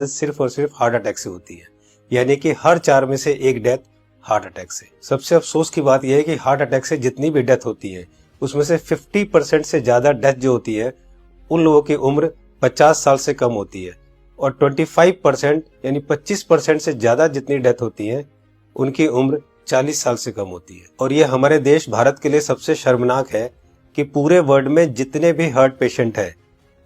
सिर्फ और सिर्फ हार्ट अटैक से होती है, यानी कि हर 4 में से 1 डेथ हार्ट अटैक से। सबसे अफसोस की बात यह है कि हार्ट अटैक से जितनी भी डेथ होती है उसमें से 50% से ज्यादा डेथ जो होती है उन लोगों की उम्र 50 साल से कम होती है, और 25% यानी 25% से ज्यादा जितनी डेथ होती है उनकी उम्र 40 साल से कम होती है। और ये हमारे देश भारत के लिए सबसे शर्मनाक है कि पूरे वर्ल्ड में जितने भी हार्ट पेशेंट है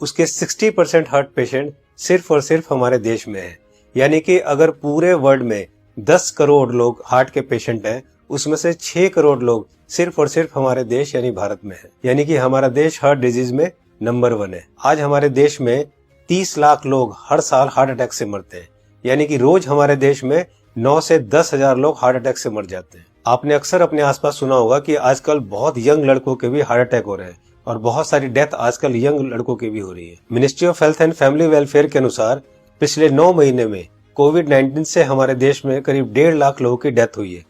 उसके 60% हार्ट पेशेंट सिर्फ और सिर्फ हमारे देश में है। यानी कि अगर पूरे वर्ल्ड में 10 करोड़ लोग हार्ट के पेशेंट हैं उसमें से 6 करोड़ लोग सिर्फ और सिर्फ हमारे देश यानी भारत में है। यानी कि हमारा देश हार्ट डिजीज में नंबर 1 है। आज हमारे देश में 30 लाख लोग हर साल हार्ट अटैक से मरते हैं, यानी कि रोज हमारे देश में 9 से 10 हजार लोग हार्ट अटैक से मर जाते हैं। आपने अक्सर अपने आसपास सुना होगा कि आजकल बहुत यंग लड़कों के भी हार्ट अटैक हो रहे हैं और बहुत सारी डेथ आजकल यंग लड़कों की भी हो रही है। Ministry of health and family welfare के अनुसार पिछले 9 महीने में कोविड-19 से हमारे देश में करीब 1.5 लाख लोगों की डेथ हुई है,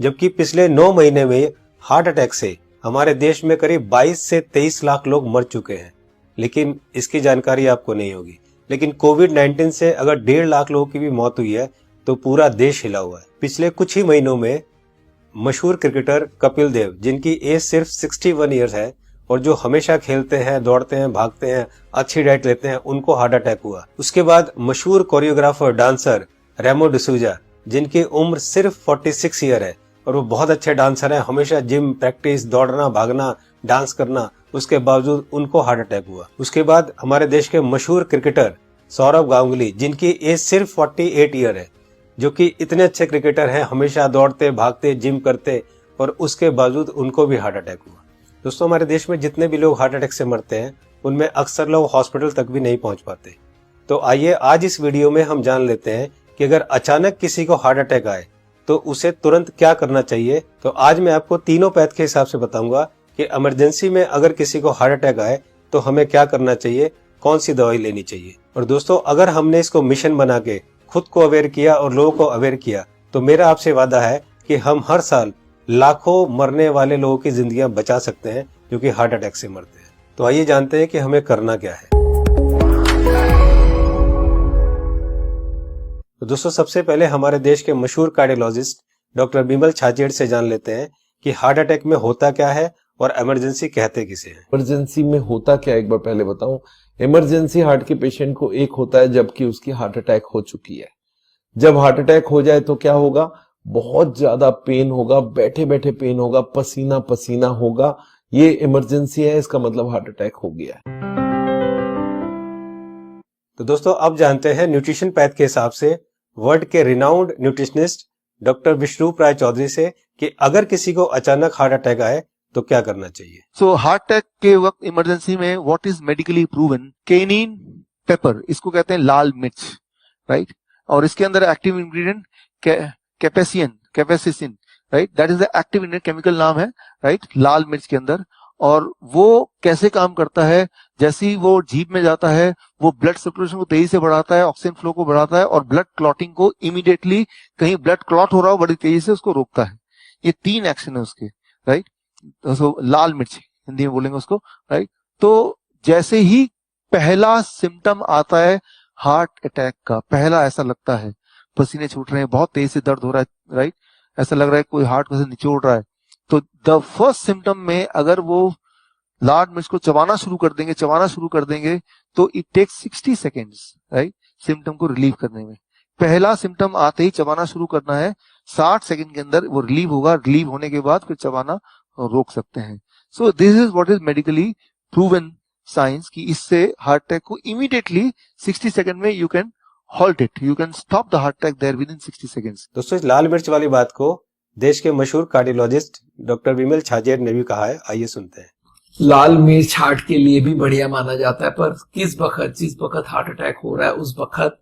जबकि पिछले 9 महीने में हार्ट अटैक से हमारे देश में करीब 22 से 23 लाख लोग मर चुके हैं। लेकिन इसकी जानकारी आपको नहीं होगी, लेकिन कोविड-19 से अगर 1.5 लाख लोगों की भी मौत हुई है तो पूरा देश हिला हुआ है। पिछले कुछ ही महीनों में मशहूर क्रिकेटर कपिल देव, जिनकी एज सिर्फ 61 ईयर्स है और जो हमेशा खेलते हैं, दौड़ते हैं, भागते हैं, अच्छी डाइट लेते हैं, उनको हार्ट अटैक हुआ। उसके बाद मशहूर कोरियोग्राफर डांसर रेमो डिसूजा, जिनकी उम्र सिर्फ 46 ईयर है और वो बहुत अच्छे डांसर हैं, हमेशा जिम, प्रैक्टिस, दौड़ना, भागना, डांस करना, उसके बावजूद उनको हार्ट अटैक हुआ। उसके बाद हमारे देश के मशहूर क्रिकेटर सौरव गांगुली, जिनकी एज सिर्फ 48 ईयर है, जो कि इतने अच्छे क्रिकेटर हैं, हमेशा दौड़ते, भागते, जिम करते, और उसके बावजूद उनको भी हार्ट अटैक हुआ। दोस्तों, हमारे देश में जितने भी लोग हार्ट अटैक से मरते हैं उनमें अक्सर लोग हॉस्पिटल तक भी नहीं पहुंच पाते। तो आइए आज इस वीडियो में हम जान लेते हैं कि अगर अचानक किसी को हार्ट अटैक आए तो उसे तुरंत क्या करना चाहिए। तो आज मैं आपको तीनों पैथ के हिसाब से बताऊंगा कि इमरजेंसी में अगर किसी को हार्ट अटैक आए तो हमें क्या करना चाहिए, कौन सी दवाई लेनी चाहिए। और दोस्तों, अगर हमने इसको मिशन बना के खुद को अवेयर किया और लोगों को अवेयर किया तो मेरा आपसे वादा है कि हम हर साल लाखों मरने वाले लोगों की जिंदगियां बचा सकते हैं जो कि हार्ट अटैक से मरते हैं। तो आइए जानते हैं कि हमें करना क्या है। तो दोस्तों, सबसे पहले हमारे देश के मशहूर कार्डियोलॉजिस्ट डॉक्टर बिमल छाजेड़ से जान लेते हैं कि हार्ट अटैक में होता क्या है और इमरजेंसी कहते किसे हैं। इमरजेंसी में होता क्या, एक बार पहले बताऊं। इमरजेंसी हार्ट के पेशेंट को एक होता है जबकि उसकी हार्ट अटैक हो चुकी है। जब हार्ट अटैक हो जाए तो क्या होगा, बहुत ज्यादा पेन होगा, बैठे बैठे पेन होगा, पसीना पसीना होगा। ये इमरजेंसी है, इसका मतलब हार्ट अटैक हो गया है। तो दोस्तों, अब जानते हैं न्यूट्रिशन पैथ के हिसाब से वर्ल्ड के रिनाउंड न्यूट्रिशनिस्ट डॉक्टर विश्वरूप राय चौधरी से कि अगर किसी को अचानक हार्ट अटैक आए तो क्या करना चाहिए। सो हार्ट अटैक के वक्त इमरजेंसी में what is medically proven, cayenne pepper, इसको कहते हैं लाल मिर्च, राइट। और इसके अंदर active ingredient capsaicin, right, that is the active ingredient, chemical नाम है, राइट, लाल मिर्च के अंदर। और वो कैसे काम करता है, जैसे ही वो जीभ में जाता है वो ब्लड सर्कुलेशन को तेजी से बढ़ाता है, ऑक्सीजन फ्लो को बढ़ाता है और ब्लड क्लॉटिंग को इमीडिएटली, कहीं ब्लड क्लॉट हो रहा हो बड़ी तेजी से उसको रोकता है। ये 3 एक्शन है उसके, राइट। तो लाल मिर्च हिंदी में बोलेंगे उसको, राइट। तो जैसे ही पहला सिम्टम आता है हार्ट अटैक का, पहला ऐसा लगता है पसीने छूट रहे हैं, बहुत तेज से दर्द हो रहा है, राइट, ऐसा लग रहा है कोई हार्ट को से निचोड़ रहा है, तो द फर्स्ट सिम्टम में अगर वो लाल मिर्च को चबाना शुरू कर देंगे तो it takes 60 seconds, right, symptom को रिलीव करने में। पहला सिम्टम आते ही चबाना शुरू करना है, 60 सेकेंड के अंदर वो रिलीव होगा, रिलीव होने के बाद फिर चबाना रोक सकते हैं। So this is what is medically proven science कि इससे हार्ट अटैक को इमीडिएटली 60 सेकंड में you can halt it, you can stop the heart attack there within 60 seconds. दोस्तों, इस लाल मिर्च वाली बात को देश के मशहूर कार्डियोलॉजिस्ट डॉक्टर बिमल छाजेड़ ने भी कहा है, आइए सुनते हैं। लाल मिर्च हार्ट के लिए भी बढ़िया माना जाता है, पर जिस वक्त हार्ट अटैक हो रहा है उस वक्त।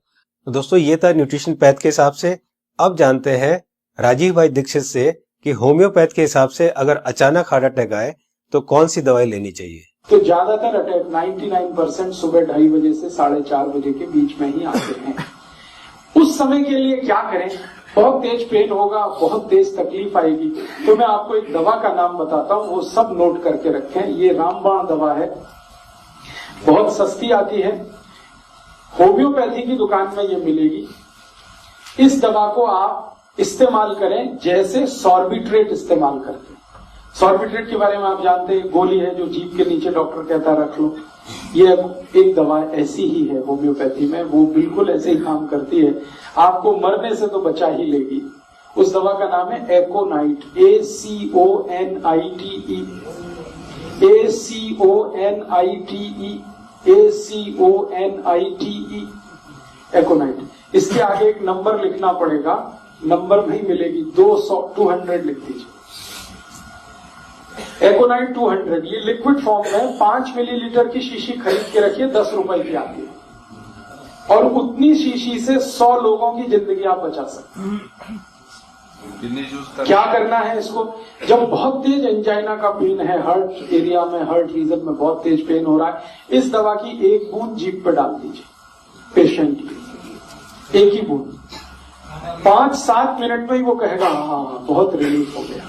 दोस्तों, ये था न्यूट्रिशन पैथ के हिसाब से। अब जानते हैं राजीव भाई दीक्षित से कि होम्योपैथ के हिसाब से अगर अचानक हार्ट अटैक आए तो कौन सी दवाई लेनी चाहिए। तो ज्यादातर अटैक 99% सुबह 2:30 बजे से 4:30 बजे के बीच में ही आते हैं। उस समय के लिए क्या करें, बहुत तेज पेन होगा, बहुत तेज तकलीफ आएगी, तो मैं आपको एक दवा का नाम बताता हूँ, वो सब नोट करके रखें। ये रामबाण दवा है, बहुत सस्ती आती है, होम्योपैथी की दुकान में ये मिलेगी। इस दवा को आप इस्तेमाल करें जैसे सॉर्बिट्रेट इस्तेमाल करते हैं। सॉर्बिट्रेट के बारे में आप जानते हैं, गोली है जो जीभ के नीचे डॉक्टर कहता है रख लो। ये एक दवा ऐसी ही है होम्योपैथी में, वो बिल्कुल ऐसे ही काम करती है, आपको मरने से तो बचा ही लेगी। उस दवा का नाम है एकोनाइट, ACONITE, ACONITE, एकोनाइट। इसके आगे एक नंबर लिखना पड़ेगा, नंबर नहीं मिलेगी, 200 लिख दीजिए। एकोनाइट 200, ये लिक्विड फॉर्म में 5 मिलीलीटर की शीशी खरीद के रखिए, 10 रुपए की आती है, और उतनी शीशी से 100 लोगों की जिंदगी आप बचा सकते हैं। क्या करना है इसको? जब बहुत तेज एंजाइना का पेन है, हार्ट एरिया में, हार्ट रीजन में बहुत तेज पेन हो रहा है, इस दवा की एक बूंद जीभ पे डाल दीजिए पेशेंट की, एक ही बूंद। 5-7 मिनट में ही वो कहेगा हाँ बहुत रिलीफ हो गया,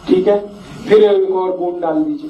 ठीक है। फिर एक और बूंद डाल दीजिए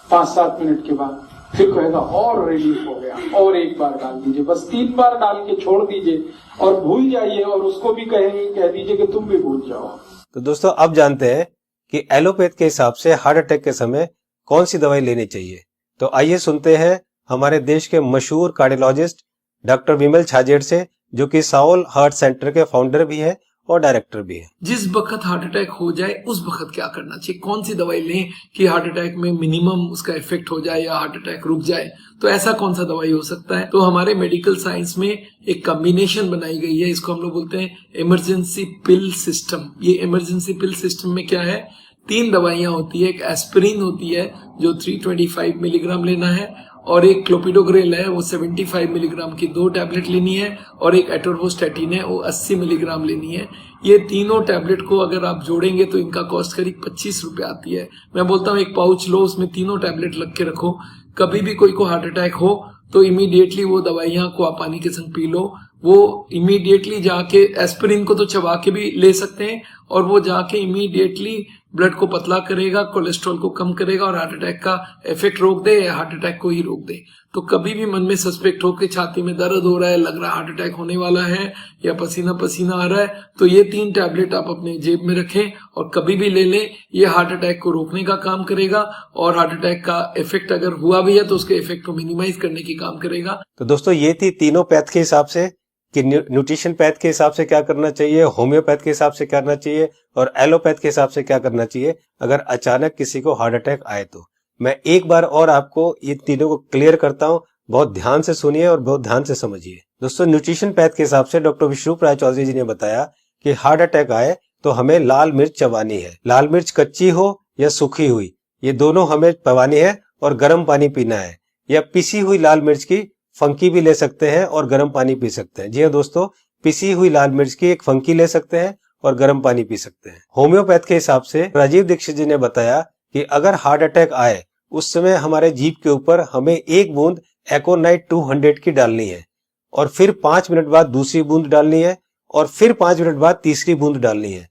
5-7 मिनट के बाद, फिर कहेगा और रिलीफ हो गया, और एक बार डाल दीजिए। बस 3 बार डाल के छोड़ दीजिए और भूल जाइए, और उसको भी कह दीजिए कि तुम भी भूल जाओ। तो दोस्तों अब जानते हैं कि एलोपैथ के हिसाब से हार्ट अटैक के समय कौन सी दवाई लेनी चाहिए। तो आइए सुनते हैं हमारे देश के मशहूर कार्डियोलॉजिस्ट डॉक्टर विमल छाजेड़ से, जो कि साउल हार्ट सेंटर के फाउंडर भी है और डायरेक्टर भी है। जिस वक्त हार्ट अटैक हो जाए उस वक्त क्या करना चाहिए, कौन सी दवाई लें कि हार्ट अटैक में मिनिमम उसका इफेक्ट हो जाए या हार्ट अटैक रुक जाए, तो ऐसा कौन सा दवाई हो सकता है। तो हमारे मेडिकल साइंस में एक कॉम्बिनेशन बनाई गई है, इसको हम लोग बोलते हैं इमरजेंसी पिल सिस्टम। ये इमरजेंसी पिल सिस्टम में क्या है, 3 दवाइयां होती है। एक एस्पिरिन होती है जो 325 मिलीग्राम लेना है, और एक क्लोपिडोग्रेल है वो 75 मिलीग्राम की 2 टैबलेट लेनी है, और एक एटोर्वोस्टैटिन है वो 80 मिलीग्राम लेनी है। ये तीनों टैबलेट को अगर आप जोड़ेंगे तो इनका कॉस्ट करीब 25 रुपए आती है। मैं बोलता हूँ एक पाउच लो, उसमें तीनों टैबलेट लग के रखो, कभी भी कोई को हार्ट अटैक हो तो इमीडिएटली वो दवाइयां को आप पानी के संग पी लो। वो इमीडिएटली जाके एस्पिरिन को तो चबा के भी ले सकते हैं, और वो जाके इमीडिएटली ब्लड को पतला करेगा, कोलेस्ट्रॉल को कम करेगा, और हार्ट अटैक का इफेक्ट रोक दे या हार्ट अटैक को ही रोक दे। तो कभी भी मन में सस्पेक्ट हो कि छाती में दर्द हो रहा है, लग रहा है हार्ट अटैक होने वाला है, या पसीना पसीना आ रहा है, तो ये 3 टैबलेट आप अपने जेब में रखें और कभी भी ले लें। ये हार्ट अटैक को रोकने का काम करेगा, और हार्ट अटैक का इफेक्ट अगर हुआ भी है तो उसके इफेक्ट को मिनिमाइज करने की काम करेगा। तो दोस्तों ये थी तीनों पैथ के हिसाब से कि न्यूट्रिशन पैथ के हिसाब से क्या करना चाहिए, होम्योपैथ के हिसाब से क्या करना चाहिए, और एलोपैथ के हिसाब से क्या करना चाहिए अगर अचानक किसी को हार्ट अटैक आए तो। मैं एक बार और आपको ये तीनों को क्लियर करता हूं, बहुत ध्यान से सुनिए और बहुत ध्यान से समझिए। दोस्तों न्यूट्रिशन पैथ के हिसाब से डॉक्टर विश्वरूप राय चौधरी जी ने बताया कि हार्ट अटैक आए तो हमें लाल मिर्च चबानी है। लाल मिर्च कच्ची हो या सूखी हुई, ये दोनों हमें चबानी है, और गर्म पानी पीना है। या पिसी हुई लाल मिर्च की फंकी भी ले सकते हैं और गर्म पानी पी सकते हैं। जी हाँ दोस्तों, पिसी हुई लाल मिर्च की एक फंकी ले सकते हैं और गर्म पानी पी सकते हैं। होम्योपैथ के हिसाब से राजीव दीक्षित जी ने बताया कि अगर हार्ट अटैक आए उस समय हमारे जीभ के ऊपर हमें 1 बूंद एकोनाइट 200 की डालनी है, और फिर 5 मिनट बाद दूसरी बूंद डालनी है, और फिर 5 मिनट बाद तीसरी बूंद डालनी है।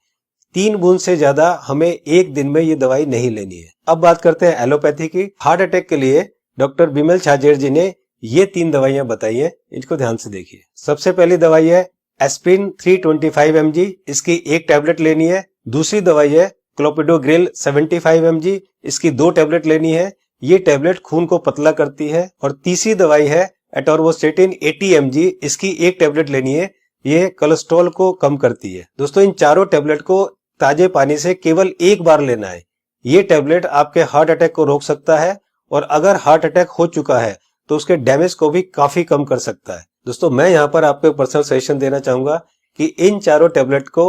3 बूंद से ज्यादा हमें एक दिन में ये दवाई नहीं लेनी है। अब बात करते हैं एलोपैथी की। हार्ट अटैक के लिए डॉक्टर विमल छाजेड़ जी ने ये 3 दवाइयां बताई है, इनको ध्यान से देखिए। सबसे पहली दवाई है एस्पिरिन 325 mg, इसकी 1 टैबलेट लेनी है। दूसरी दवाई है क्लोपिडोग्रेल 75 mg, इसकी 2 टैबलेट लेनी है। ये टैबलेट खून को पतला करती है। और तीसरी दवाई है एटोर्वोस्टैटिन 80 mg, इसकी 1 टैबलेट लेनी है। ये कोलेस्ट्रॉल को कम करती है। दोस्तों इन चारों टैबलेट को ताजे पानी से केवल 1 बार लेना है। ये टैबलेट आपके हार्ट अटैक को रोक सकता है, और अगर हार्ट अटैक हो चुका है तो उसके डैमेज को भी काफी कम कर सकता है। दोस्तों मैं यहाँ पर आपको पर्सनल सजेशन देना चाहूंगा कि इन चारों टैबलेट को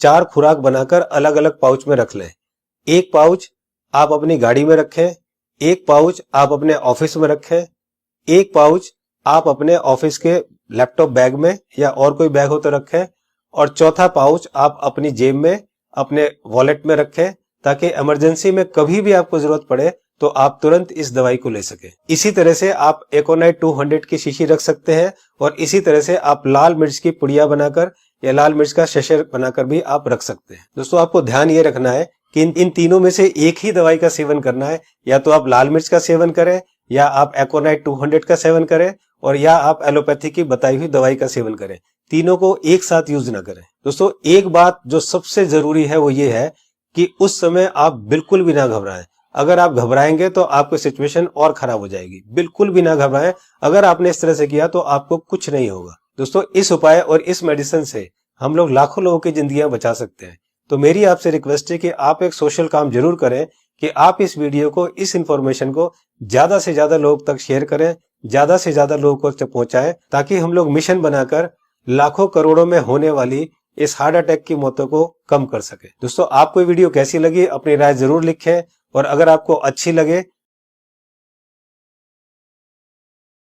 4 खुराक बनाकर अलग अलग पाउच में रख लें। 1 पाउच आप अपनी गाड़ी में रखें, 1 पाउच आप अपने ऑफिस में रखें, 1 पाउच आप अपने ऑफिस के लैपटॉप बैग में या और कोई बैग हो तो रखें, और चौथा पाउच आप अपनी जेब में अपने वॉलेट में रखें, ताकि इमरजेंसी में कभी भी आपको जरूरत पड़े तो आप तुरंत इस दवाई को ले सके। इसी तरह से आप एकोनाइट 200 की शीशी रख सकते हैं, और इसी तरह से आप लाल मिर्च की पुड़िया बनाकर या लाल मिर्च का शशर बनाकर भी आप रख सकते हैं। दोस्तों आपको ध्यान ये रखना है कि इन तीनों में से एक ही दवाई का सेवन करना है। या तो आप लाल मिर्च का सेवन करें, या आप एकोनाइट 200 का सेवन करें, और या आप एलोपैथी की बताई हुई दवाई का सेवन करें। तीनों को एक साथ यूज ना करें। दोस्तों एक बात जो सबसे जरूरी है वो ये है कि उस समय आप बिल्कुल भी ना घबराएं। अगर आप घबराएंगे तो आपकी सिचुएशन और खराब हो जाएगी। बिल्कुल भी ना घबराएं। अगर आपने इस तरह से किया तो आपको कुछ नहीं होगा। दोस्तों इस उपाय और इस मेडिसिन से हम लोग लाखों लोगों की जिंदगियां बचा सकते हैं। तो मेरी आपसे रिक्वेस्ट है कि आप एक सोशल काम जरूर करें कि आप इस वीडियो को, इस इंफॉर्मेशन को ज्यादा से ज्यादा लोग तक शेयर करें, ज्यादा से ज्यादा लोगों तक पहुंचाएं, ताकि हम लोग मिशन बनाकर लाखों करोड़ों में होने वाली इस हार्ट अटैक की मौतों को कम कर सके। दोस्तों आपको वीडियो कैसी लगी अपनी राय जरूर लिखें, और अगर आपको अच्छी लगे